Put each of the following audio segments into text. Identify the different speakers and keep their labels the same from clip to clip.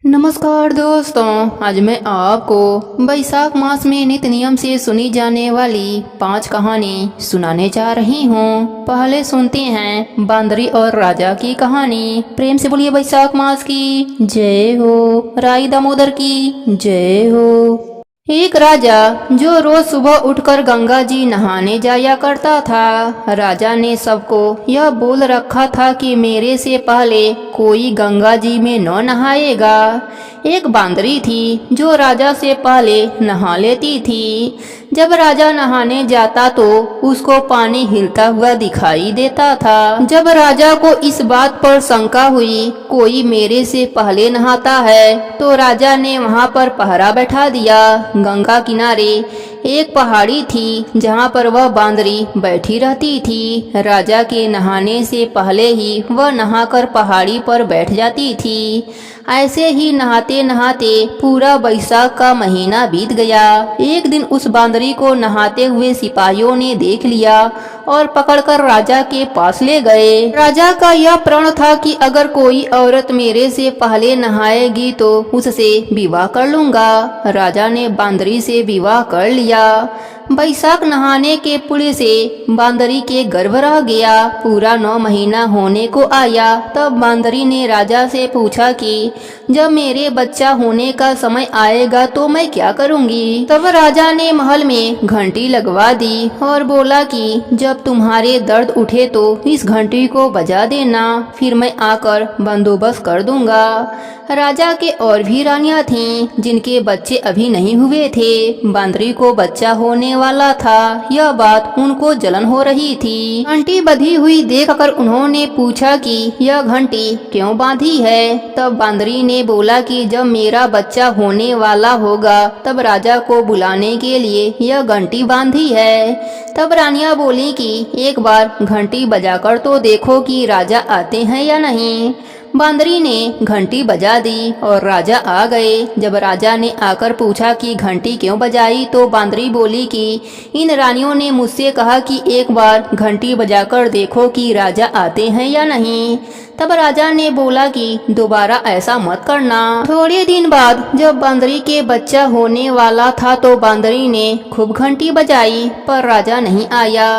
Speaker 1: नमस्कार दोस्तों, आज मैं आपको बैसाख मास में नित्य नियम से सुनी जाने वाली 5 कहानी सुनाने जा रही हूँ। पहले सुनते हैं बांदरी और राजा की कहानी। प्रेम से बोलिए बैसाख मास की जय हो, राई दामोदर की जय हो। एक राजा जो रोज सुबह उठकर गंगा जी नहाने जाया करता था। राजा ने सबको यह बोल रखा था कि मेरे से पहले कोई गंगा जी में न नहाएगा। एक बांदरी थी जो राजा से पहले नहा लेती थी। जब राजा नहाने जाता तो उसको पानी हिलता हुआ दिखाई देता था। जब राजा को इस बात पर शंका हुई कोई मेरे से पहले नहाता है, तो राजा ने वहां पर पहरा बैठा दिया। गंगा किनारे एक पहाड़ी थी जहां पर वह बांदरी बैठी रहती थी। राजा के नहाने से पहले ही वह नहाकर पहाड़ी पर बैठ जाती थी। ऐसे ही नहाते नहाते पूरा बैसाख का महीना बीत गया। एक दिन उस बांदरी को नहाते हुए सिपाहियों ने देख लिया और पकड़कर राजा के पास ले गए। राजा का यह प्रण था कि अगर कोई औरत मेरे से पहले नहाएगी तो उससे विवाह कर लूंगा। राजा ने बांदरी से विवाह कर लिया। बैसाख नहाने के पुण्य से बांदरी के गर्भ रह गया। पूरा 9 महीना होने को आया। तब बांदरी ने राजा से पूछा कि जब मेरे बच्चा होने का समय आएगा तो मैं क्या करूंगी। तब राजा ने महल में घंटी लगवा दी और बोला कि जब तुम्हारे दर्द उठे तो इस घंटी को बजा देना, फिर मैं आकर बंदोबस्त कर दूंगा। राजा के और भी रानियां थीं जिनके बच्चे अभी नहीं हुए थे। बांदरी को बच्चा होने वाला था, यह बात उनको जलन हो रही थी। घंटी बंधी हुई देखकर उन्होंने पूछा कि यह घंटी क्यों बांधी है। तब बांदरी ने बोला कि जब मेरा बच्चा होने वाला होगा तब राजा को बुलाने के लिए यह घंटी बांधी है। तब रानियां बोली कि एक बार घंटी बजाकर तो देखो कि राजा आते हैं या नहीं। बांदरी ने घंटी बजा दी और राजा आ गए। जब राजा ने आकर पूछा कि घंटी क्यों बजाई, तो बांदरी बोली कि इन रानियों ने मुझसे कहा कि एक बार घंटी बजाकर देखो कि राजा आते हैं या नहीं। तब राजा ने बोला कि दोबारा ऐसा मत करना। थोड़े दिन बाद जब बांदरी के बच्चा होने वाला था तो बांदरी ने खूब घंटी बजाई पर राजा नहीं आया।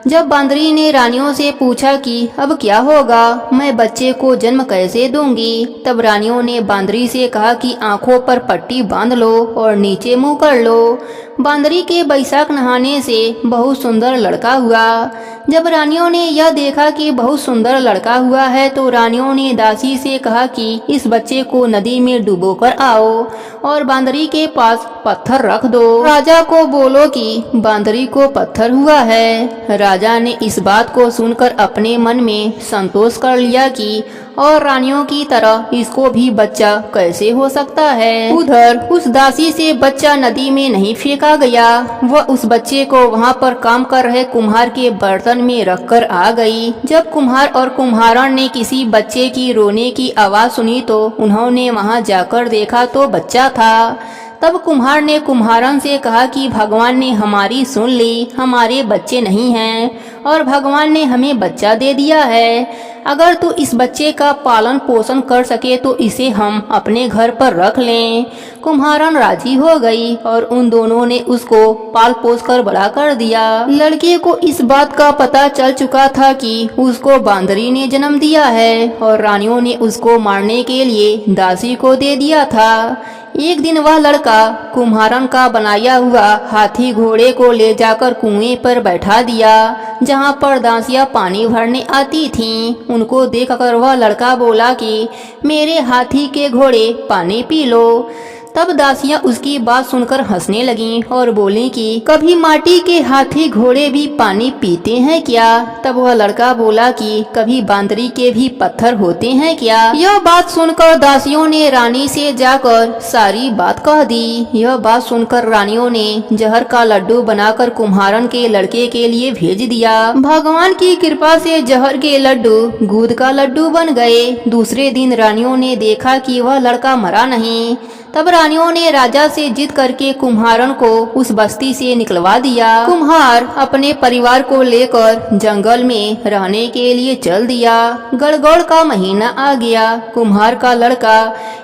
Speaker 1: जब बांदरी ने रानियों से पूछा कि अब क्या होगा, मैं बच्चे को जन्म कैसे दूंगी। तब रानियों ने बांदरी से कहा कि आंखों पर पट्टी बांध लो और नीचे मुंह कर लो। बांदरी के बैसाख नहाने से बहुत सुंदर लड़का हुआ। जब रानियों ने यह देखा कि बहुत सुंदर लड़का हुआ है तो रानियों ने दासी से कहा कि इस बच्चे को नदी में डुबोकर आओ और बांदरी के पास पत्थर रख दो। राजा को बोलो कि बांदरी को पत्थर हुआ है। राजा ने इस बात को सुनकर अपने मन में संतोष कर लिया कि और रानियों की तरह इसको भी बच्चा कैसे हो सकता है। उधर उस दासी से बच्चा नदी में नहीं फेंका गया। वह उस बच्चे को वहां पर काम कर रहे कुम्हार के बर्तन में रखकर आ गई। जब कुम्हार और कुम्हारन ने किसी बच्चे की रोने की आवाज सुनी तो उन्होंने वहां जाकर देखा तो बच्चा था। तब कुम्हार ने कुम्हारन से कहा कि भगवान ने हमारी सुन ली, हमारे बच्चे नहीं हैं और भगवान ने हमें बच्चा दे दिया है। अगर तू इस बच्चे का पालन पोषण कर सके तो इसे हम अपने घर पर रख लें। कुम्हारन राजी हो गई और उन दोनों ने उसको पाल पोस कर बड़ा कर दिया। लड़के को इस बात का पता चल चुका था कि उसको बांदरी ने जन्म दिया है और रानियों ने उसको मारने के लिए दासी को दे दिया था। एक दिन वह लड़का कुम्हारन का बनाया हुआ हाथी घोड़े को ले जाकर कुएं पर बैठा दिया जहां पर दासियां पानी भरने आती थीं। उनको देखकर वह लड़का बोला कि मेरे हाथी के घोड़े पानी पी लो। तब दासियां उसकी बात सुनकर हंसने लगीं और बोली कि कभी माटी के हाथी घोड़े भी पानी पीते हैं क्या। तब वह लड़का बोला कि कभी बांदरी के भी पत्थर होते हैं क्या। यह बात सुनकर दासियों ने रानी से जाकर सारी बात कह दी। यह बात सुनकर रानियों ने जहर का लड्डू बनाकर कुम्हारन के लड़के के लिए भेज दिया। भगवान की कृपा से जहर के लड्डू दूध का लड्डू बन गए। दूसरे दिन रानियों ने देखा कि वह लड़का मरा नहीं। तब रानियों ने राजा से जिद करके कुम्हारन को उस बस्ती से निकलवा दिया। कुम्हार अपने परिवार को लेकर जंगल में रहने के लिए चल दिया। गड़गड़ का महीना आ गया। कुम्हार का लड़का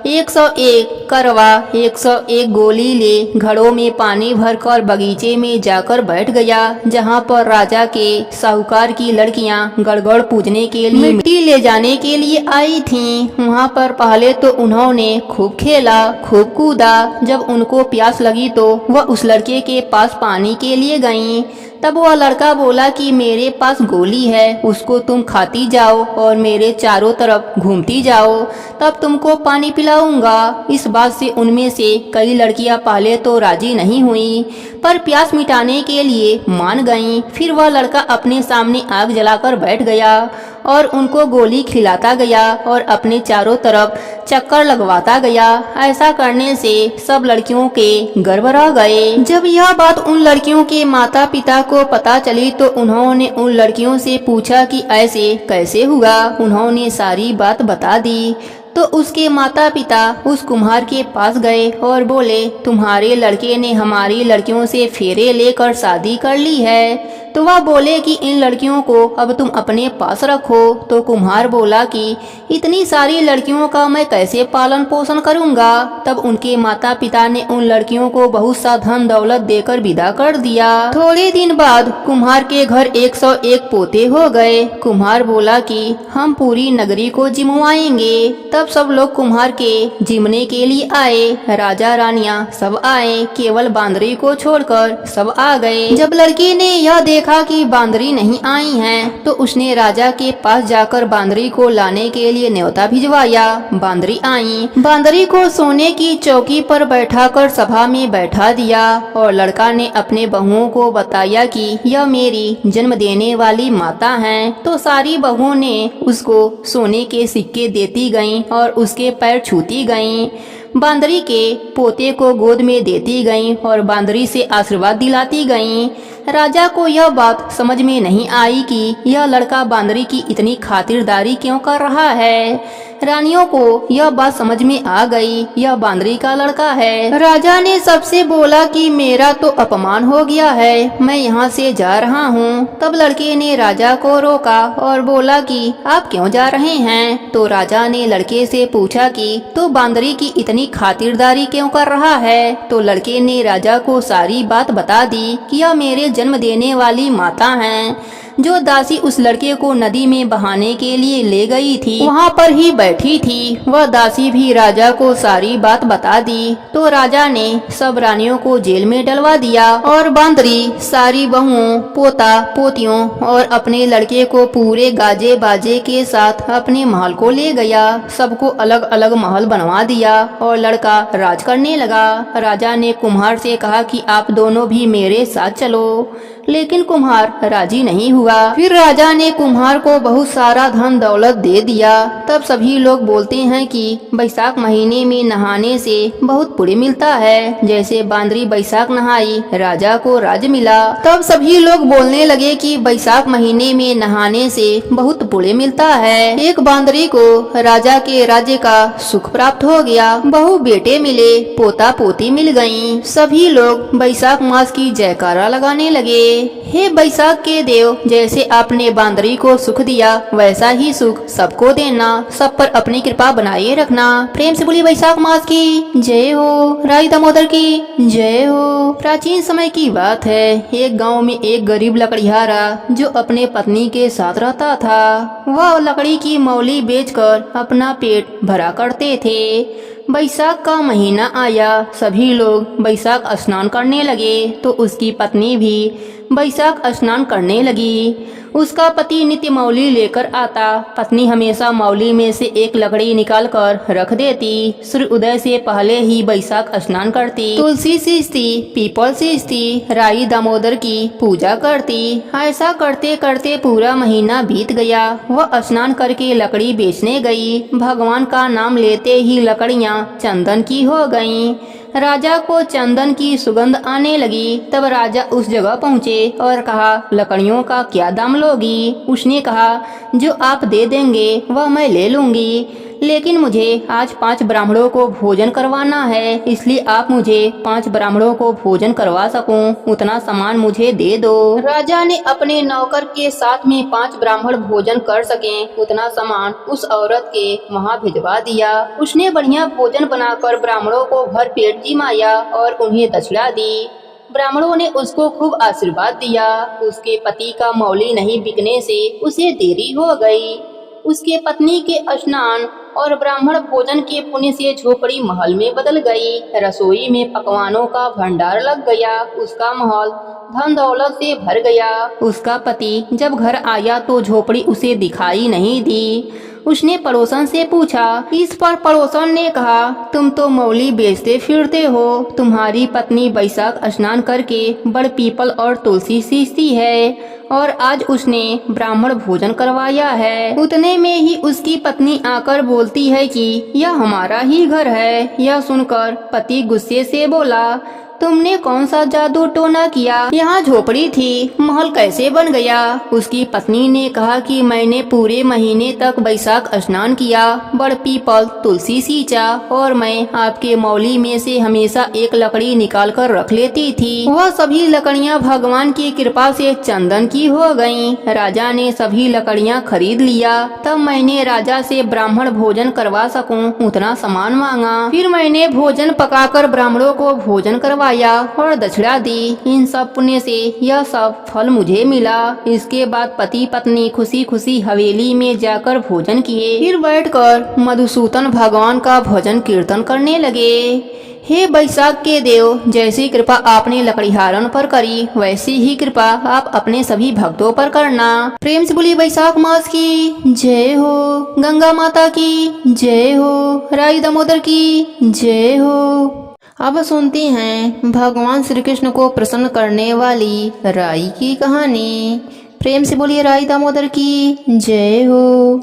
Speaker 1: 101 करवा 101 गोली ले घड़ों में पानी भरकर बगीचे में जाकर बैठ गया, जहाँ पर राजा के साहूकार की लड़कियां गड़गड़ पूजने के लिए मिट्टी ले जाने के लिए आई थीं। वहाँ पर पहले तो उन्होंने खूब खेला, खूब कूदा। जब उनको प्यास लगी तो वह उस लड़के के पास पानी के लिए गईं। तब वह लड़का बोला कि मेरे पास गोली है, उसको तुम खाती जाओ और मेरे चारों तरफ घूमती जाओ, तब तुमको पानी पिलाऊंगा। इस बात से उनमें से कई लड़कियां पहले तो राजी नहीं हुई, पर प्यास मिटाने के लिए मान गईं। फिर वह लड़का अपने सामने आग जलाकर बैठ गया और उनको गोली खिलाता गया और अपने चारों तरफ चक्कर लगवाता गया। ऐसा करने से सब लड़कियों के गड़बड़ा गए। जब यह बात उन लड़कियों के माता पिता को पता चली तो उन्होंने उन लड़कियों से पूछा कि ऐसे कैसे हुआ। उन्होंने सारी बात बता दी। तो उसके माता पिता उस कुम्हार के पास गए और बोले, तुम्हारे लड़के ने हमारी लड़कियों से फेरे लेकर शादी कर ली है। तो वह बोले कि इन लड़कियों को अब तुम अपने पास रखो। तो कुम्हार बोला कि इतनी सारी लड़कियों का मैं कैसे पालन पोषण करूंगा। तब उनके माता पिता ने उन लड़कियों को बहुत सा धन दौलत देकर विदा कर दिया। थोड़े दिन बाद कुम्हार के घर 101 पोते हो गए। कुम्हार बोला कि हम पूरी नगरी को जिमवाएंगे। तब सब लोग कुम्हार के जिमने के लिए आए। राजा रानियां सब आए, केवल बांदरी को छोड़कर सब आ गए। जब लड़की ने यह देखा कि बांदरी नहीं आई हैं, तो उसने राजा के पास जाकर बांदरी को लाने के लिए न्योता भिजवाया। बांदरी आई। बांदरी को सोने की चौकी पर बैठाकर सभा में बैठा दिया और लड़का ने अपने बहुओं को बताया कि यह मेरी जन्म देने वाली माता हैं। तो सारी बहुओं ने उसको सोने के सिक्के देती गईं और उसके पैर छूती गईं। बांदरी के पोते को गोद में देती गईं और बांदरी से आशीर्वाद दिलाती गईं। राजा को यह बात समझ में नहीं आई कि यह लड़का बांदरी की इतनी खातिरदारी क्यों कर रहा है। रानियों को यह बात समझ में आ गई, यह बांदरी का लड़का है। राजा ने सबसे बोला कि मेरा तो अपमान हो गया है, मैं यहाँ से जा रहा हूँ। तब लड़के ने राजा को रोका और बोला कि आप क्यों जा रहे हैं। तो राजा ने लड़के से पूछा कि तू बांदरी की इतनी खातिरदारी क्यों कर रहा है। तो लड़के ने राजा को सारी बात बता दी कि यह मेरे जन्म देने वाली माता हैं। जो दासी उस लड़के को नदी में बहाने के लिए ले गई थी, वहाँ पर ही बैठी थी। वह दासी भी राजा को सारी बात बता दी। तो राजा ने सब रानियों को जेल में डलवा दिया और बांदरी सारी बहुओं, पोता पोतियों और अपने लड़के को पूरे गाजे बाजे के साथ अपने महल को ले गया। सबको अलग अलग महल बनवा दिया और लड़का राज करने लगा। राजा ने कुम्हार से कहा कि आप दोनों भी मेरे साथ चलो, लेकिन कुम्हार राजी नहीं हुआ। फिर राजा ने कुम्हार को बहुत सारा धन दौलत दे दिया। तब सभी लोग बोलते हैं कि बैसाख महीने में नहाने से बहुत पुण्य मिलता है। जैसे बांदरी बैसाख नहाई, राजा को राज मिला। तब सभी लोग बोलने लगे कि बैसाख महीने में नहाने से बहुत पुण्य मिलता है। एक बांदरी को राजा के राज्य का सुख प्राप्त हो गया। बहु बेटे मिले, पोता पोती मिल गयी। सभी लोग बैसाख मास की जयकारा लगाने लगे। हे बैसाख के देव, जैसे आपने बांदरी को सुख दिया वैसा ही सुख सबको देना, सब पर अपनी कृपा बनाए रखना। प्रेम से बोली बैसाख मास की जय हो, राई दामोदर की जय हो। प्राचीन समय की बात है, एक गांव में एक गरीब लकड़िहारा जो अपने पत्नी के साथ रहता था, वह लकड़ी की मौली बेचकर अपना पेट भरा करते थे। बैसाख का महीना आया, सभी लोग बैसाख स्नान करने लगे। तो उसकी पत्नी भी बैसाख स्नान करने लगी। उसका पति नित्य मौली लेकर आता। पत्नी हमेशा मौली में से एक लकड़ी निकालकर रख देती। सूर्य उदय से पहले ही बैसाख स्नान करती। तुलसी सींचती, पीपल सींचती, राई दामोदर की पूजा करती। ऐसा करते करते पूरा महीना बीत गया। वह स्नान करके लकड़ी बेचने गई। भगवान का नाम लेते ही लकड़ियाँ चंदन की हो गईं। राजा को चंदन की सुगंध आने लगी। तब राजा उस जगह पहुँचे और कहा, लकड़ियों का क्या दाम लोगी। उसने कहा, जो आप दे देंगे वह मैं ले लूंगी, लेकिन मुझे आज 5 ब्राह्मणों को भोजन करवाना है, इसलिए आप मुझे 5 ब्राह्मणों को भोजन करवा सकूं, उतना सामान मुझे दे दो। राजा ने अपने नौकर के साथ में 5 ब्राह्मण भोजन कर सकें उतना सामान उस औरत के वहाँ भिजवा दिया। उसने बढ़िया भोजन बनाकर ब्राह्मणों को भर पेट जिमाया और उन्हें दक्षिणा दी। ब्राह्मणों ने उसको खूब आशीर्वाद दिया। उसके पति का मौली नहीं बिकने से उसे देरी हो गई। उसके पत्नी के स्नान और ब्राह्मण भोजन के पुण्य से झोपड़ी महल में बदल गई। रसोई में पकवानों का भंडार लग गया। उसका महल धन दौलत से भर गया। उसका पति जब घर आया तो झोपड़ी उसे दिखाई नहीं दी। उसने पड़ोसन से पूछा। इस पर पड़ोसन ने कहा, तुम तो मौली बेचते फिरते हो, तुम्हारी पत्नी बैसाख स्नान करके बड़ पीपल और तुलसी सींचती है और आज उसने ब्राह्मण भोजन करवाया है। उतने में ही उसकी पत्नी आकर बोलती है कि यह हमारा ही घर है। यह सुनकर पति गुस्से से बोला, तुमने कौन सा जादू टोना किया? यहाँ झोपड़ी थी, महल कैसे बन गया? उसकी पत्नी ने कहा कि मैंने पूरे महीने तक बैसाख स्नान किया, बड़ पीपल तुलसी सींचा और मैं आपके मौली में से हमेशा एक लकड़ी निकाल कर रख लेती थी। वह सभी लकड़ियाँ भगवान की कृपा से चंदन की हो गयी। राजा ने सभी लकड़ियाँ खरीद लिया। तब मैंने राजा से ब्राह्मण भोजन करवा सकूं उतना सामान मांगा। फिर मैंने भोजन पकाकर ब्राह्मणों को भोजन करवा और दक्षिणा दी। इन सब पुण्य से यह सब फल मुझे मिला। इसके बाद पति पत्नी खुशी खुशी हवेली में जाकर भोजन किए। फिर बैठकर मधुसूदन भगवान का भजन कीर्तन करने लगे। हे बैसाख के देव, जैसी कृपा आपने लकड़ीहारन पर करी वैसी ही कृपा आप अपने सभी भक्तों पर करना। प्रेम से बोली बैसाख मास की जय हो, गंगा माता की जय हो, राई दामोदर की जय हो। अब सुनते हैं भगवान श्री कृष्ण को प्रसन्न करने वाली राई की कहानी। प्रेम से बोलिए राई दामोदर की जय हो।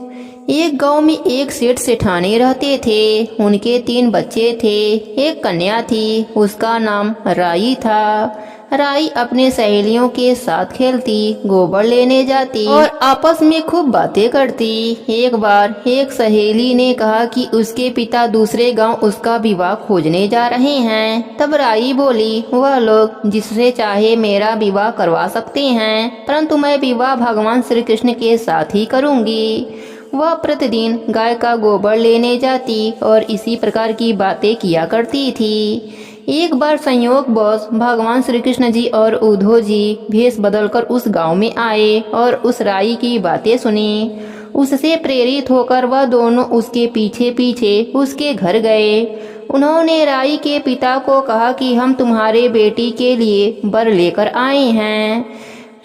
Speaker 1: एक गांव में एक सेठ सेठानी रहते थे। उनके 3 बच्चे थे। एक कन्या थी, उसका नाम राई था। राई अपने सहेलियों के साथ खेलती, गोबर लेने जाती और आपस में खूब बातें करती। एक बार एक सहेली ने कहा कि उसके पिता दूसरे गांव उसका विवाह खोजने जा रहे हैं। तब राई बोली, वह लोग जिससे चाहे मेरा विवाह करवा सकते हैं, परंतु मैं विवाह भगवान श्री कृष्ण के साथ ही करूंगी। वह प्रतिदिन गाय का गोबर लेने जाती और इसी प्रकार की बातें किया करती थी। एक बार संयोगवश भगवान श्री कृष्ण जी और उद्धव जी भेष बदलकर उस गांव में आए और उस राई की बातें सुनी। उससे प्रेरित होकर वह दोनों उसके पीछे पीछे उसके घर गए। उन्होंने राई के पिता को कहा कि हम तुम्हारे बेटी के लिए वर लेकर आए हैं।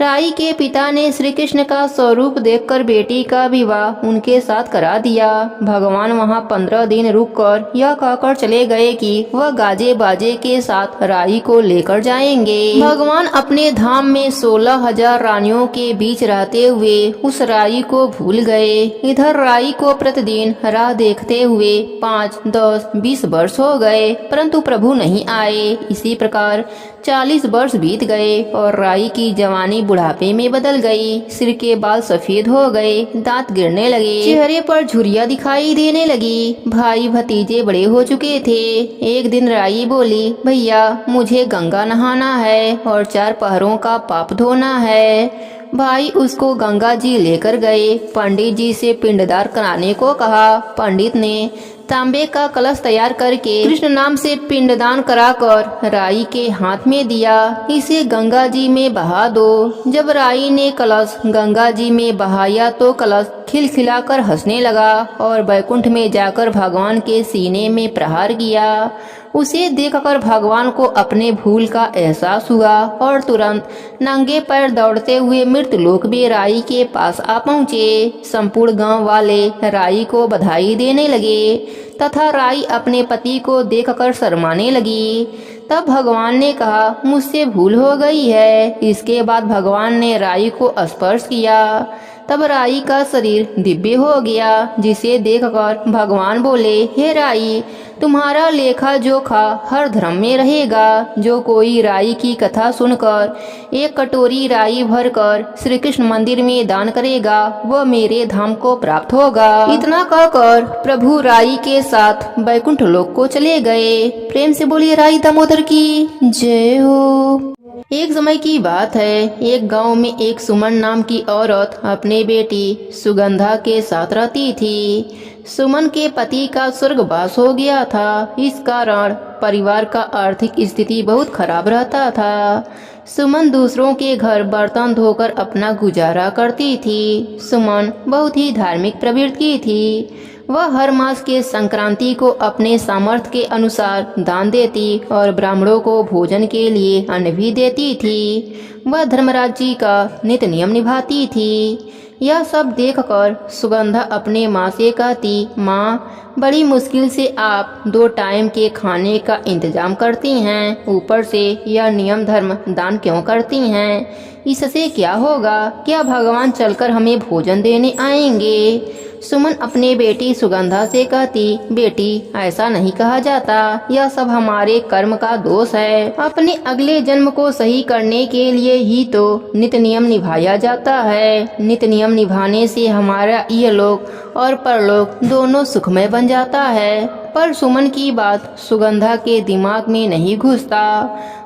Speaker 1: राई के पिता ने श्री कृष्ण का स्वरूप देखकर बेटी का विवाह उनके साथ करा दिया। भगवान वहां 15 दिन रुककर यह कहकर चले गए कि वह गाजे बाजे के साथ राई को लेकर जाएंगे। भगवान अपने धाम में 16,000 रानियों के बीच रहते हुए उस राई को भूल गए। इधर राई को प्रतिदिन राह देखते हुए 5, 10, 20 वर्ष हो गए, परंतु प्रभु नहीं आए। इसी प्रकार 40 वर्ष बीत गए और राई की जवानी बुढ़ापे में बदल गई। सिर के बाल सफेद हो गए, दांत गिरने लगे, चेहरे पर झुर्रियां दिखाई देने लगी। भाई भतीजे बड़े हो चुके थे। एक दिन राई बोली, भैया मुझे गंगा नहाना है और 4 पहरों का पाप धोना है। भाई उसको गंगा जी लेकर गए। पंडित जी से पिंडदार कराने को कहा। पंडित ने तांबे का कलश तैयार करके कृष्ण नाम से पिंडदान कराकर राई के हाथ में दिया। इसे गंगा जी में बहा दो। जब राई ने कलश गंगा जी में बहाया तो कलश खिलखिलाकर हंसने लगा और बैकुंठ में जाकर भगवान के सीने में प्रहार किया। उसे देखकर भगवान को अपने भूल का एहसास हुआ और तुरंत नंगे पैर दौड़ते हुए मृतलोक में राई के पास आ पहुँचे। संपूर्ण गांव वाले राई को बधाई देने लगे तथा राई अपने पति को देखकर शर्माने लगी। तब भगवान ने कहा, मुझसे भूल हो गई है। इसके बाद भगवान ने राई को स्पर्श किया तब राई का शरीर दिव्य हो गया, जिसे देखकर भगवान बोले, हे राई, तुम्हारा लेखा जोखा हर धर्म में रहेगा। जो कोई राई की कथा सुनकर एक कटोरी राई भरकर श्री कृष्ण मंदिर में दान करेगा, वह मेरे धाम को प्राप्त होगा। इतना कहकर प्रभु राई के साथ बैकुंठ लोक को चले गए। प्रेम से बोलिए राई दामोदर की जय हो। एक समय की बात है, एक गांव में एक सुमन नाम की औरत अपने बेटी सुगंधा के साथ रहती थी। सुमन के पति का स्वर्गवास हो गया था, इस कारण परिवार का आर्थिक स्थिति बहुत खराब रहता था। सुमन दूसरों के घर बर्तन धोकर अपना गुजारा करती थी। सुमन बहुत ही धार्मिक प्रवृत्ति की थी। वह हर मास के संक्रांति को अपने सामर्थ्य के अनुसार दान देती और ब्राह्मणों को भोजन के लिए अन्न भी देती थी। वह धर्मराज जी का नित्य नियम निभाती थी। यह सब देखकर सुगंधा अपने माँ से कहती, माँ, बड़ी मुश्किल से आप 2 टाइम के खाने का इंतजाम करती हैं, ऊपर से यह नियम धर्म दान क्यों करती हैं? इससे क्या होगा? क्या भगवान चलकर हमें भोजन देने आएंगे? सुमन अपने बेटी सुगंधा से कहती, बेटी, ऐसा नहीं कहा जाता, यह सब हमारे कर्म का दोष है। अपने अगले जन्म को सही करने के लिए ही तो नित्य नियम निभाया जाता है। नित्य नियम निभाने से हमारा यह लोक और परलोक दोनों सुखमय बन जाता है। पर सुमन की बात सुगंधा के दिमाग में नहीं घुसता।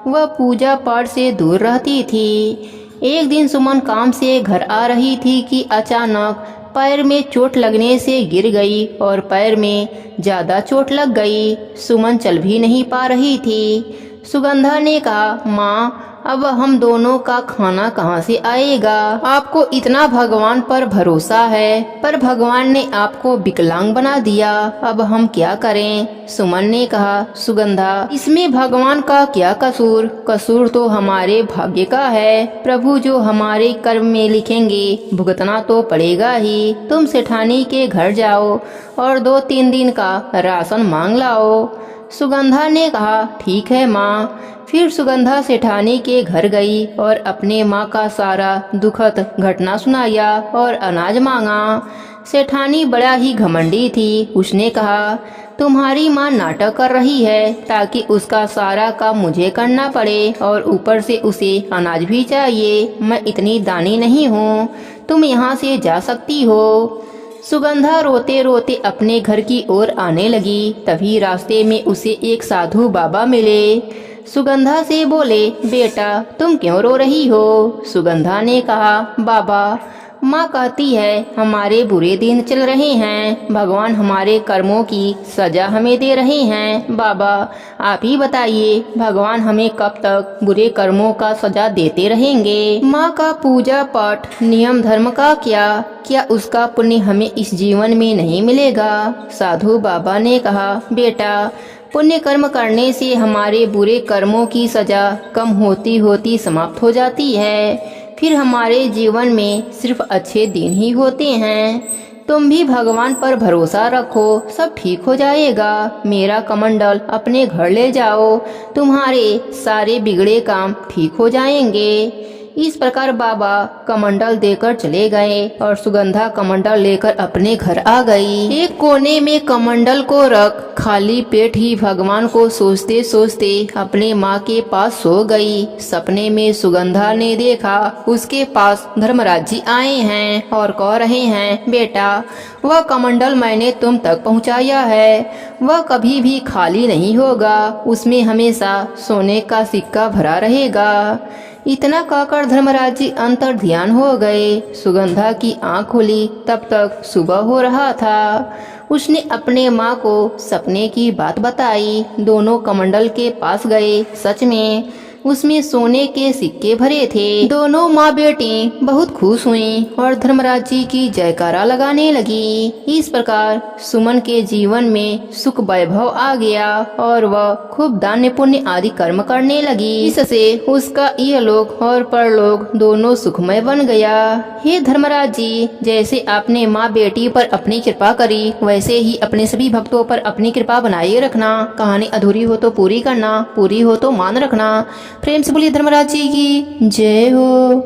Speaker 1: वह पूजा पाठ से दूर रहती थी। एक दिन सुमन काम से घर आ रही थी कि अचानक पैर में चोट लगने से गिर गई और पैर में ज्यादा चोट लग गई। सुमन चल भी नहीं पा रही थी। सुगंधा ने कहा, माँ, अब हम दोनों का खाना कहाँ से आएगा? आपको इतना भगवान पर भरोसा है, पर भगवान ने आपको विकलांग बना दिया, अब हम क्या करें? सुमन ने कहा, सुगंधा, इसमें भगवान का क्या कसूर? कसूर तो हमारे भाग्य का है। प्रभु जो हमारे कर्म में लिखेंगे भुगतना तो पड़ेगा ही। तुम सेठानी के घर जाओ और 2-3 दिन का राशन मांग लाओ। सुगंधा ने कहा, ठीक है माँ। फिर सुगंधा सेठानी के घर गई और अपने माँ का सारा दुखद घटना सुनाया और अनाज मांगा। सेठानी बड़ा ही घमंडी थी। उसने कहा, तुम्हारी माँ नाटक कर रही है ताकि उसका सारा काम मुझे करना पड़े और ऊपर से उसे अनाज भी चाहिए। मैं इतनी दानी नहीं हूँ, तुम यहाँ से जा सकती हो। सुगंधा रोते रोते अपने घर की ओर आने लगी। तभी रास्ते में उसे एक साधु बाबा मिले। सुगंधा से बोले, बेटा, तुम क्यों रो रही हो? सुगंधा ने कहा, बाबा, माँ कहती है हमारे बुरे दिन चल रहे हैं, भगवान हमारे कर्मों की सजा हमें दे रहे हैं। बाबा, आप ही बताइए, भगवान हमें कब तक बुरे कर्मों का सजा देते रहेंगे? माँ का पूजा पाठ नियम धर्म का क्या उसका पुण्य हमें इस जीवन में नहीं मिलेगा? साधु बाबा ने कहा, बेटा, पुण्य कर्म करने से हमारे बुरे कर्मों की सजा कम होती होती समाप्त हो जाती है। फिर हमारे जीवन में सिर्फ अच्छे दिन ही होते हैं। तुम भी भगवान पर भरोसा रखो, सब ठीक हो जाएगा। मेरा कमंडल अपने घर ले जाओ, तुम्हारे सारे बिगड़े काम ठीक हो जाएंगे। इस प्रकार बाबा कमंडल देकर चले गए और सुगंधा कमंडल लेकर अपने घर आ गई। एक कोने में कमंडल को रख खाली पेट ही भगवान को सोचते सोचते अपने माँ के पास सो गई। सपने में सुगंधा ने देखा उसके पास धर्मराज जी आए हैं और कह रहे हैं, बेटा, वह कमंडल मैंने तुम तक पहुँचाया है, वह कभी भी खाली नहीं होगा, उसमें हमेशा सोने का सिक्का भरा रहेगा। इतना कहकर धर्मराज जी अंतर ध्यान हो गए। सुगंधा की आंख खुली तब तक सुबह हो रहा था। उसने अपने माँ को सपने की बात बताई। दोनों कमंडल के पास गए। सच में उसमें सोने के सिक्के भरे थे। दोनों माँ बेटी बहुत खुश हुईं और धर्मराज जी की जयकारा लगाने लगी। इस प्रकार सुमन के जीवन में सुख वैभव आ गया और वह खूब दान पुण्य आदि कर्म करने लगी। इससे उसका यह लोक और परलोक दोनों सुखमय बन गया। हे धर्मराज जी, जैसे आपने माँ बेटी पर अपनी कृपा करी, वैसे ही अपने सभी भक्तों पर अपनी कृपा बनाए रखना। कहानी अधूरी हो तो पूरी करना, पूरी हो तो मान रखना। प्रेम से बोलिए धर्मराज जी की जय हो।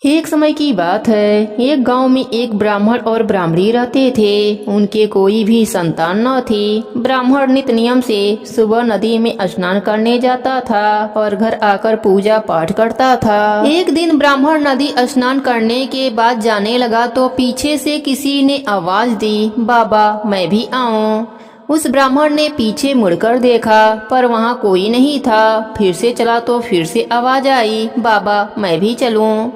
Speaker 1: एक समय की बात है, एक गांव में एक ब्राह्मण और ब्राह्मणी रहते थे। उनके कोई भी संतान न थी। ब्राह्मण नित नियम से सुबह नदी में स्नान करने जाता था और घर आकर पूजा पाठ करता था। एक दिन ब्राह्मण नदी स्नान करने के बाद जाने लगा तो पीछे से किसी ने आवाज दी, बाबा मैं भी आऊं। उस ब्राह्मण ने पीछे मुड़कर देखा पर वहाँ कोई नहीं था। फिर से चला तो फिर से आवाज आई, बाबा मैं भी चलूं।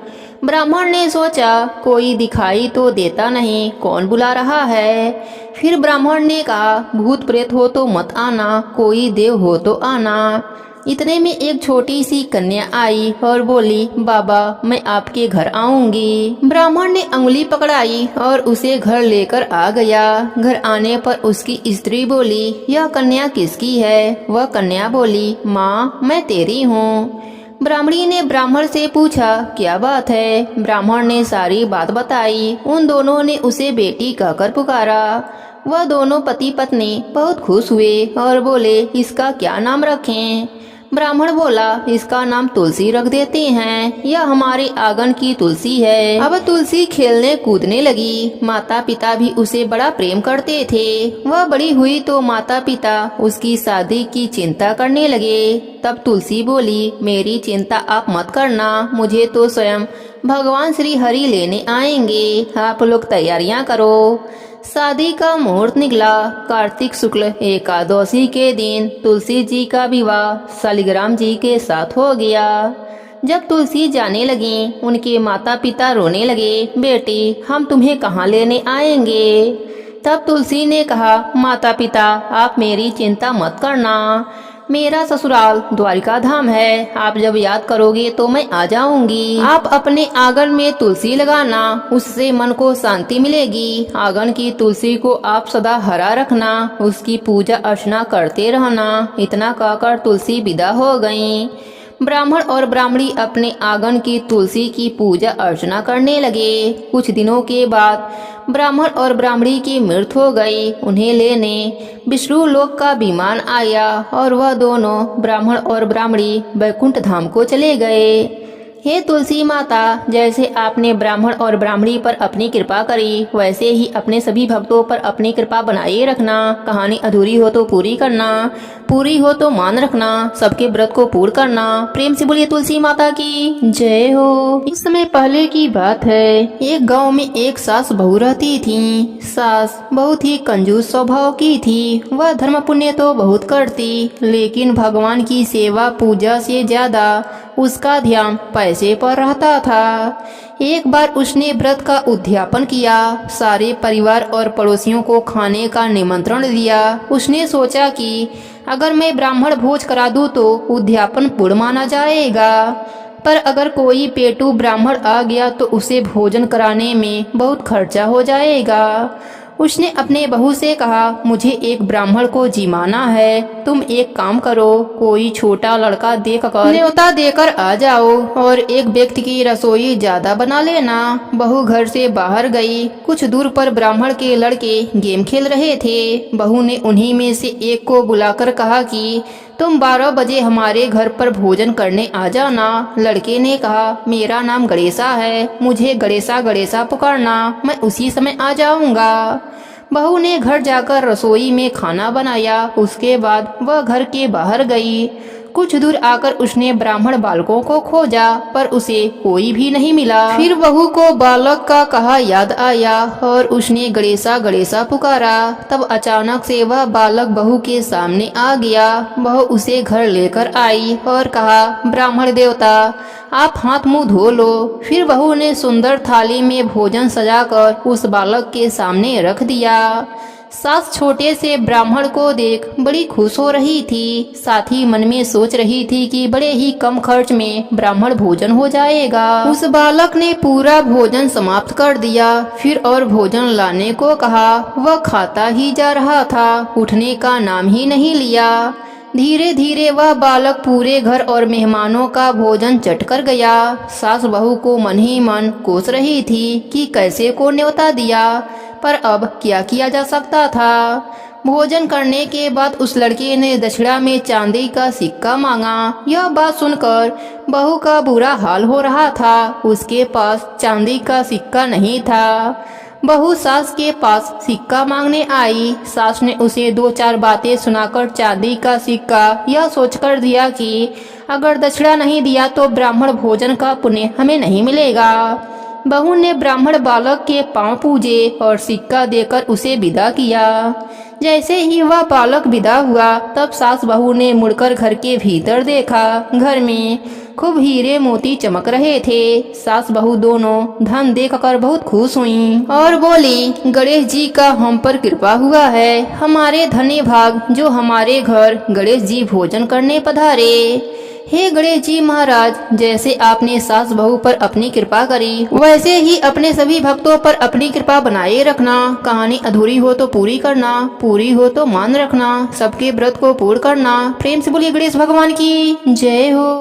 Speaker 1: ब्राह्मण ने सोचा कोई दिखाई तो देता नहीं, कौन बुला रहा है। फिर ब्राह्मण ने कहा, भूत प्रेत हो तो मत आना, कोई देव हो तो आना। इतने में एक छोटी सी कन्या आई और बोली, बाबा मैं आपके घर आऊंगी। ब्राह्मण ने उंगली पकड़ाई और उसे घर लेकर आ गया। घर आने पर उसकी स्त्री बोली, यह कन्या किसकी है? वह कन्या बोली, माँ मैं तेरी हूँ। ब्राह्मणी ने ब्राह्मण से पूछा, क्या बात है? ब्राह्मण ने सारी बात बताई। उन दोनों ने उसे बेटी कहकर पुकारा। वह दोनों पति पत्नी बहुत खुश हुए और बोले, इसका क्या नाम रखें? ब्राह्मण बोला, इसका नाम तुलसी रख देते हैं, यह हमारे आंगन की तुलसी है। अब तुलसी खेलने कूदने लगी। माता पिता भी उसे बड़ा प्रेम करते थे। वह बड़ी हुई तो माता पिता उसकी शादी की चिंता करने लगे। तब तुलसी बोली, मेरी चिंता आप मत करना, मुझे तो स्वयं भगवान श्री हरि लेने आएंगे, आप लोग तैयारियां करो। शादी का मुहूर्त निकला। कार्तिक शुक्ल एकादशी के दिन तुलसी जी का विवाह शालिग्राम जी के साथ हो गया। जब तुलसी जाने लगी, उनके माता पिता रोने लगे, बेटी हम तुम्हें कहाँ लेने आएंगे? तब तुलसी ने कहा, माता पिता आप मेरी चिंता मत करना, मेरा ससुराल द्वारिका धाम है, आप जब याद करोगे तो मैं आ जाऊंगी। आप अपने आंगन में तुलसी लगाना, उससे मन को शांति मिलेगी। आंगन की तुलसी को आप सदा हरा रखना, उसकी पूजा अर्चना करते रहना। इतना कहकर तुलसी विदा हो गईं। ब्राह्मण और ब्राह्मणी अपने आंगन की तुलसी की पूजा अर्चना करने लगे। कुछ दिनों के बाद ब्राह्मण और ब्राह्मणी की मृत्यु हो गई। उन्हें लेने विष्णु लोक का विमान आया और वह दोनों ब्राह्मण और ब्राह्मणी वैकुंठ धाम को चले गए। हे तुलसी माता, जैसे आपने ब्राह्मण और ब्राह्मणी पर अपनी कृपा करी, वैसे ही अपने सभी भक्तों पर अपनी कृपा बनाए रखना। कहानी अधूरी हो तो पूरी करना, पूरी हो तो मान रखना, सबके व्रत को पूर्ण करना। प्रेम से बोलिए तुलसी माता की जय हो। इस समय पहले की बात है, एक गांव में एक सास बहू रहती थी। सास बहुत ही कंजूस स्वभाव की थी। वह धर्म पुण्य तो बहुत करती, लेकिन भगवान की सेवा पूजा से ज्यादा उसका ध्यान पैसे पर रहता था। एक बार उसने व्रत का उद्यापन किया, सारे परिवार और पड़ोसियों को खाने का निमंत्रण दिया। उसने सोचा कि अगर मैं ब्राह्मण भोज करा दूं तो उद्यापन पूर्ण माना जाएगा, पर अगर कोई पेटू ब्राह्मण आ गया तो उसे भोजन कराने में बहुत खर्चा हो जाएगा। उसने अपने बहू से कहा, मुझे एक ब्राह्मण को जिमाना है, तुम एक काम करो, कोई छोटा लड़का देखकर न्योता देकर आ जाओ और एक व्यक्ति की रसोई ज्यादा बना लेना। बहू घर से बाहर गई। कुछ दूर पर ब्राह्मण के लड़के गेम खेल रहे थे। बहू ने उन्हीं में से एक को बुलाकर कहा कि तुम 12 बजे हमारे घर पर भोजन करने आ जाना। लड़के ने कहा, मेरा नाम गणेशा है, मुझे गणेशा गणेशा पुकारना, मैं उसी समय आ जाऊंगा। बहू ने घर जाकर रसोई में खाना बनाया। उसके बाद वह घर के बाहर गई। कुछ दूर आकर उसने ब्राह्मण बालकों को खोजा, पर उसे कोई भी नहीं मिला। फिर बहू को बालक का कहा याद आया और उसने गणेशा गणेशा पुकारा। तब अचानक से वह बालक बहू के सामने आ गया। बहू उसे घर लेकर आई और कहा, ब्राह्मण देवता आप हाथ मुंह धो लो। फिर बहू ने सुंदर थाली में भोजन सजाकर उस बालक के सामने रख दिया। सास छोटे से ब्राह्मण को देख बड़ी खुश हो रही थी, साथ ही मन में सोच रही थी कि बड़े ही कम खर्च में ब्राह्मण भोजन हो जाएगा। उस बालक ने पूरा भोजन समाप्त कर दिया। फिर और भोजन लाने को कहा। वह खाता ही जा रहा था, उठने का नाम ही नहीं लिया। धीरे धीरे वह बालक पूरे घर और मेहमानों का भोजन चट कर गया। सास बहू को मन ही मन कोस रही थी कि कैसे को न्योता दिया, पर अब क्या किया जा सकता था। भोजन करने के बाद उस लड़के ने दक्षिणा में चांदी का सिक्का मांगा। यह बात सुनकर बहू का बुरा हाल हो रहा था। उसके पास चांदी का सिक्का नहीं था। बहू सास के पास सिक्का मांगने आई। सास ने उसे 2-4 बातें सुनाकर चांदी का सिक्का यह सोचकर दिया कि अगर दक्षिणा नहीं दिया तो ब्राह्मण भोजन का पुण्य हमें नहीं मिलेगा। बहू ने ब्राह्मण बालक के पांव पूजे और सिक्का देकर उसे विदा किया। जैसे ही वह बालक विदा हुआ तब सास बहू ने मुड़कर घर के भीतर देखा। घर में खूब हीरे मोती चमक रहे थे। सास बहू दोनों धन देखकर बहुत खुश हुईं और बोली, गणेश जी का हम पर कृपा हुआ है। हमारे धन्य भाग जो हमारे घर गणेश जी भोजन करने पधारे। हे गणेश जी महाराज, जैसे आपने सास बहू पर अपनी कृपा करी वैसे ही अपने सभी भक्तों पर अपनी कृपा बनाए रखना। कहानी अधूरी हो तो पूरी करना, पूरी हो तो मान रखना। सबके व्रत को पूर्ण करना। प्रेम से बोलिए गणेश भगवान की जय हो।